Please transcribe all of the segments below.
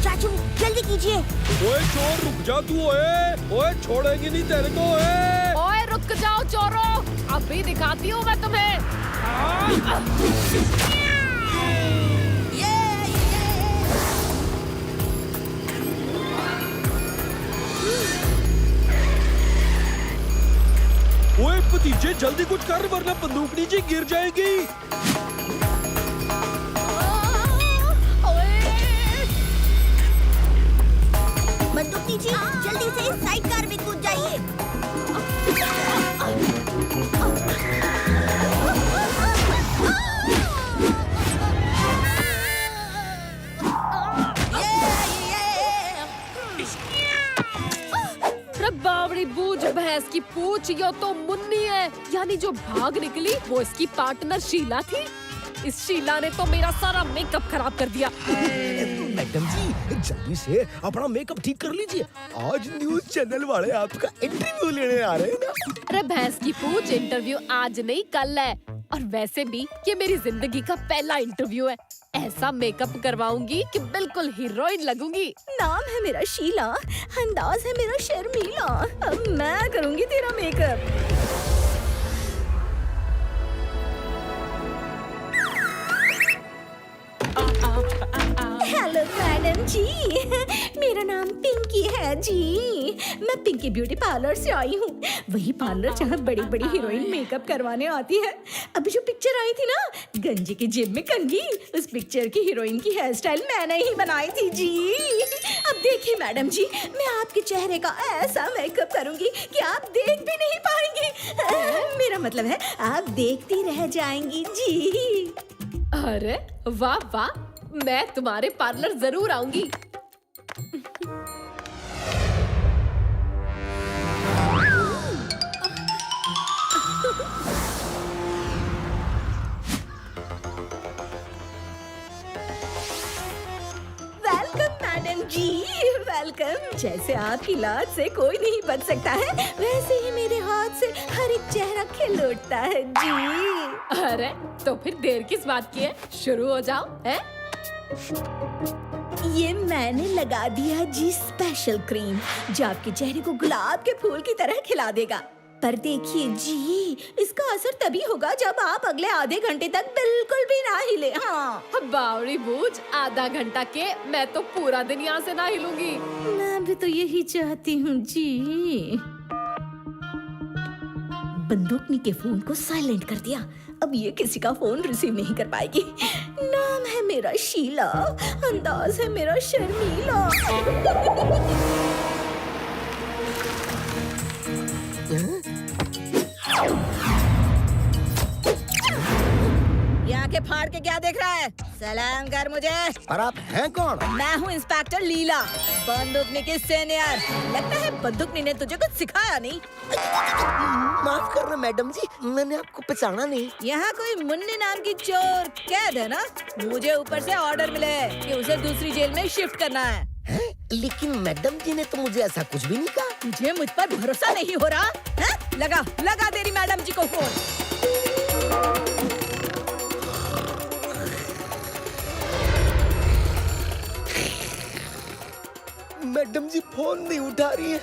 चाचू जल्दी कीजिए। ओए चोर रुक जा तू। ओए छोड़ेंगे नहीं तेरे को। ओए रुक जाओ चोरों, अभी दिखाती हूँ मैं तुम्हें। ओए भतीजे जल्दी कुछ कर वरना बंदूक नीचे गिर जाएगी। बंदूक नीचे, जल्दी से इस साइड कार में कूद जाइए। बावड़ी बूझ भैंस की पूछ, यो तो मुन्नी है, यानी जो भाग निकली वो इसकी पार्टनर शीला थी। इस शीला ने तो मेरा सारा मेकअप खराब कर दिया। मैडम जी जल्दी से अपना मेकअप ठीक कर लीजिए, आज न्यूज चैनल वाले आपका इंटरव्यू लेने आ रहे हैं ना। अरे भैंस की पूछ, इंटरव्यू आज नहीं कल है, और वैसे भी ये मेरी जिंदगी का पहला इंटरव्यू है। ऐसा मेकअप करवाऊंगी कि बिल्कुल हीरोइन लगूंगी। नाम है मेरा शीला, अंदाज है मेरा शर्मीला, अब मैं करूंगी तेरा मेकअप। हेलो मैडम जी, मेरा नाम पिंकी है जी। मैं पिंकी ब्यूटी पार्लर से आई हूँ, वही पार्लर जहाँ बड़ी बड़ी हीरोइन मेकअप करवाने आती है। अभी जो पिक्चर आई थी ना, गंजी की जेब में कंघी, उस पिक्चर की हीरोइन की हेयर स्टाइल मैंने ही बनाई थी जी। अब देखिए मैडम जी, मैं आपके चेहरे का ऐसा मेकअप करूंगी कि आप देख भी नहीं पाएंगी। मेरा मतलब है आप देखती रह जाएंगी जी। अरे वाह वाह, मैं तुम्हारे पार्लर जरूर आऊंगी। वेलकम मैडम जी, वेलकम। जैसे आपकी लाज से कोई नहीं बच सकता है, वैसे ही मेरे हाथ से हर एक चेहरा खिल उठता है जी। अरे तो फिर देर किस बात की है, शुरू हो जाओ। हैं? ये मैंने लगा दिया जी स्पेशल क्रीम, जो आपके चेहरे को गुलाब के फूल की तरह खिला देगा। पर देखिए जी, इसका असर तभी होगा जब आप अगले आधे घंटे तक बिल्कुल भी ना हिले। हाँ बावड़ी बूझ, आधा घंटा के मैं तो पूरा दिन यहाँ से ना हिलूंगी। मैं भी तो यही चाहती हूँ जी। बंदूकनी के फोन को साइलेंट कर दिया, अब ये किसी का फोन रिसीव नहीं कर पाएगी। नाम है मेरा शीला, अंदाज है मेरा शर्मीला। यहाँ के फाड़ के क्या देख रहा है? सलाम कर मुझे। और आप हैं कौन? मैं हूँ इंस्पेक्टर लीला, बंदूकनी की सीनियर। लगता है बंदूकनी ने तुझे कुछ सिखाया नहीं। माफ करना मैडम जी, मैंने आपको पहचाना नहीं। यहाँ कोई मुन्नी नाम की चोर कैद है ना? मुझे ऊपर से ऑर्डर मिले कि उसे दूसरी जेल में शिफ्ट करना है। लेकिन मैडम जी ने तो मुझे ऐसा कुछ भी नहीं कहा। तुझे मुझ पर भरोसा नहीं हो रहा है? लगा लगा तेरी मैडम जी को फोन। मैडम जी फोन नहीं उठा रही है।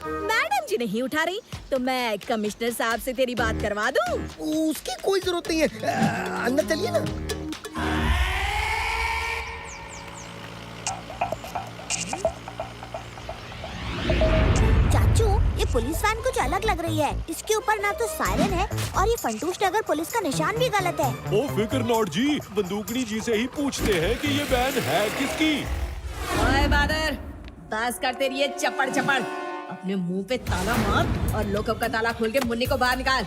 मैडम जी नहीं उठा रही तो मैं कमिश्नर साहब से तेरी बात करवा दूं? उसकी कोई जरूरत नहीं है, अंदर चलिए ना। चाचू, ये पुलिस वैन कुछ अलग लग रही है। इसके ऊपर ना तो सायरन है और ये फंटूश नगर पुलिस का निशान भी गलत है। ओ फिक्र नॉट जी, बंदूकनी जी से ही पूछते हैं कि ये वैन है किसकी। ओए बादर, बस कर तेरी ये चपड़ चपड़। अपने मुंह पे ताला मार और लॉकअप का ताला खोल के मुन्नी को बाहर निकाल।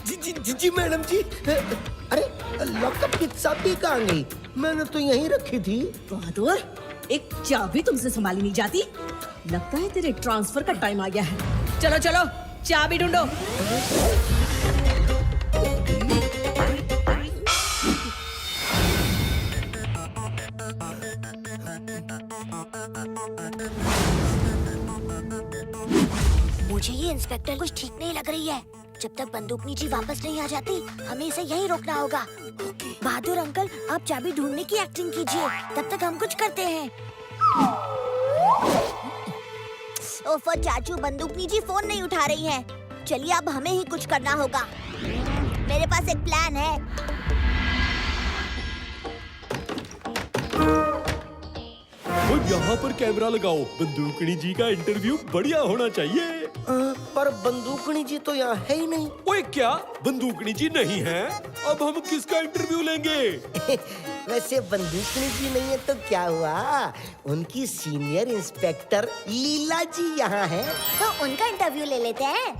जी मैडम जी। अरे लॉकअप की चाबी कहाँ गई? मैंने तो यहीं रखी थी। बहादुर, एक चाबी तुमसे संभाली नहीं जाती। लगता है तेरे ट्रांसफर का टाइम आ गया है। चलो चलो चाबी ढूंढो। मुझे ये इंस्पेक्टर कुछ ठीक नहीं लग रही है। जब तक बंदूकनी जी वापस नहीं आ जाती, हमें इसे यहीं रोकना होगा। बहादुर अंकल, आप चाबी ढूंढने की एक्टिंग कीजिए, तब तक हम कुछ करते हैं। ओफो चाचू, बंदूकनी जी फोन नहीं उठा रही हैं। चलिए अब हमें ही कुछ करना होगा। मेरे पास एक प्लान है। और यहाँ पर कैमरा लगाओ, बंदूकनी जी का इंटरव्यू बढ़िया होना चाहिए। पर बंदूकनी जी तो यहाँ है ही नहीं। ओए क्या, बंदूकनी जी नहीं है? अब हम किसका इंटरव्यू लेंगे? वैसे बंदूकनी जी नहीं है तो क्या हुआ, उनकी सीनियर इंस्पेक्टर लीला जी यहाँ है। तो उनका इंटरव्यू ले लेते हैं।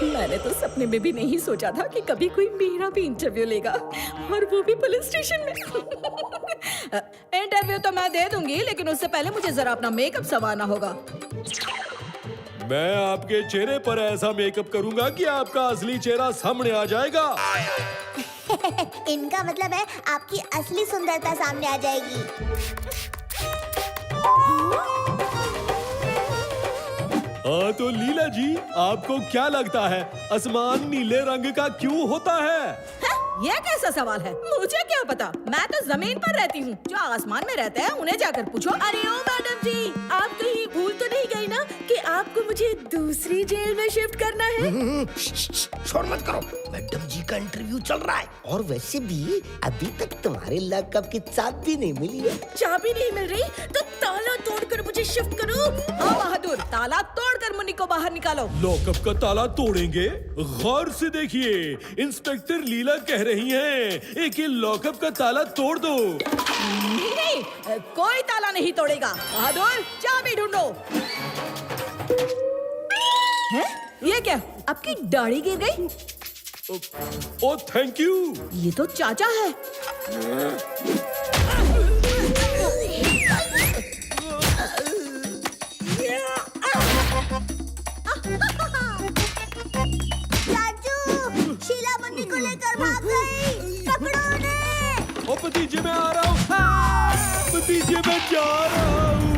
मैंने तो सपने में भी नहीं सोचा था कि कभी कोई मेरा भी इंटरव्यू लेगा, और वो भी पुलिस स्टेशन में। इंटरव्यू तो मैं दे दूंगी, लेकिन उससे पहले मुझे जरा अपना मेकअप संवारना होगा। मैं आपके चेहरे पर ऐसा मेकअप करूंगा कि आपका असली चेहरा सामने आ जाएगा। इनका मतलब है आपकी असली सुंदरता सामने आ जाएगी। हाँ तो लीला जी, आपको क्या लगता है आसमान नीले रंग का क्यों होता है? ये कैसा सवाल है? मुझे क्या पता, मैं तो जमीन पर रहती हूँ। जो आसमान में रहते हैं उन्हें जाकर पूछो। अरे ओ मैडम जी, आप कहीं भूल तो नहीं गई ना कि आपको मुझे दूसरी जेल में शिफ्ट करना है? शोर मत करो, मैडम जी का इंटरव्यू चल रहा है। और वैसे भी अभी तक तुम्हारे लॉकअप की चाबी नहीं मिली है। चाबी नहीं मिल रही तो ताला तोड़कर मुझे शिफ्ट करो। हाँ बहादुर, ताला तोड़कर मुन्नी को बाहर निकालो। लॉकअप का ताला तोड़ेंगे? गौर से देखिए, इंस्पेक्टर लीला कह रही हैं, एक ये लॉकअप का ताला तोड़ दो। नहीं, कोई ताला नहीं तोड़ेगा। बहादुर, चाबी ढूंढो। हैं? ये क्या, आपकी दाढ़ी गिर गई? ओ थैंक यू। ये तो चाचा है। चाचू, शीला मुन्नी को लेकर भाग गई। पकड़ो उन्हें। ओ भतीजे मैं आ रहा हूँ। भतीजे मैं जा रहा हूँ।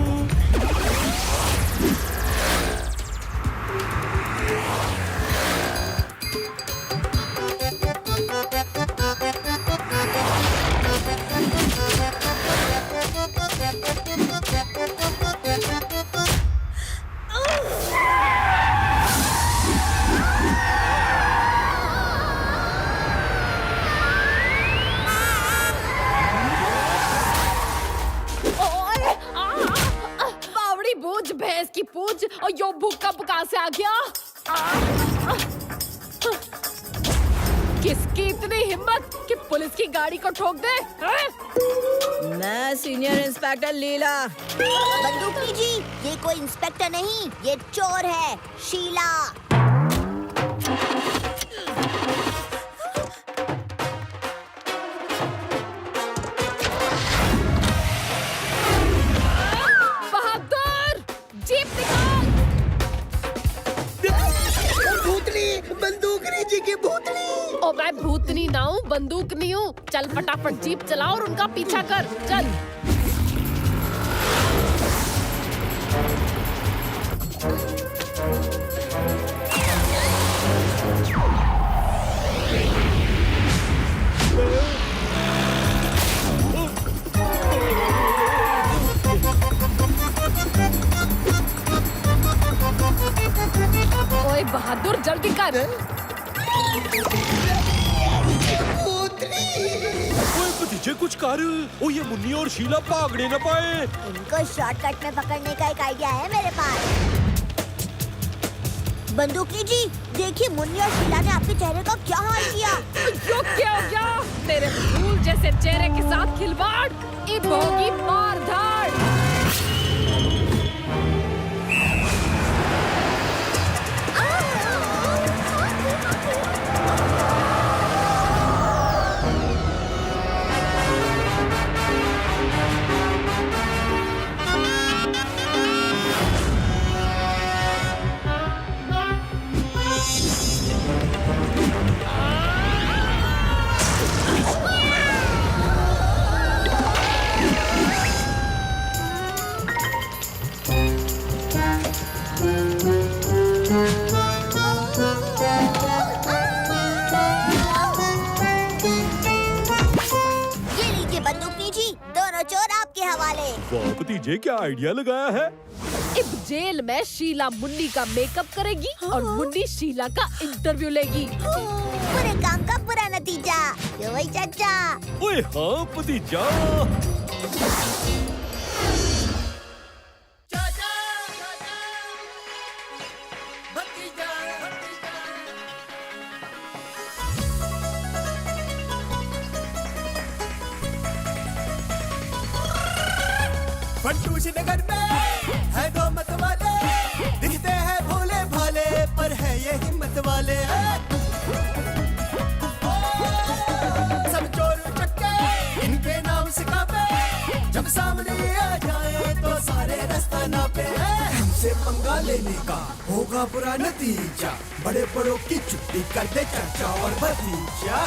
भैंस की पूछ, और यो भूखा कहाँ से आ गया? किसकी इतनी हिम्मत कि पुलिस की गाड़ी को ठोक दे? मैं सीनियर इंस्पेक्टर लीला। बंदूकनी जी, ये कोई इंस्पेक्टर नहीं, ये चोर है, शीला। बहादुर, जीप निकाल। बंदूकनी जी की भूतनी। ओ मैं भूतनी ना हूँ, बंदूकनी हूँ। चल फटाफट जीप चला और उनका पीछा कर। चल। ओए बहादुर, जल्दी कर। ओए भतीजे कुछ कर। ओ ये मुन्नी और शीला भागने न पाए। इनको शॉर्टकट में पकड़ने का एक आइडिया है मेरे पास। बंदूकनी जी, देखिए मुन्नी और शीला ने आपके चेहरे का क्या हाल किया। यो क्या हो गया? तेरे फूल जैसे चेहरे के साथ खिलवाड़, ईद होगी मार धाड़। भतीजे क्या आइडिया लगाया है? इस जेल में शीला मुन्नी का मेकअप करेगी और मुन्नी शीला का इंटरव्यू लेगी। पूरे काम का पूरा नतीजा। यो भाई चाचा। ओए हाँ भतीजा। फंटूश नगर में है दो मत वाले, दिखते हैं भोले भाले पर है ये हिम्मत वाले। सब चोर चक्के इनके नाम से कापे, जब सामने आ जाए तो सारे रास्ता नापे। हमसे पंगा लेने का होगा बुरा नतीजा, बड़े बड़ों की छुट्टी कर दे चाचा और भतीजा।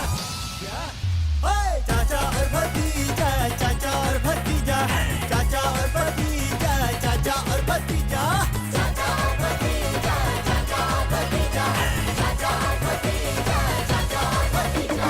ओए चाचा और भतीजा, चाचा और भतीजा, चाचा और भतीजा, चाचा और भतीजा, चाचा और भतीजा, चाचा और भतीजा, चाचा और भतीजा, चाचा और भतीजा।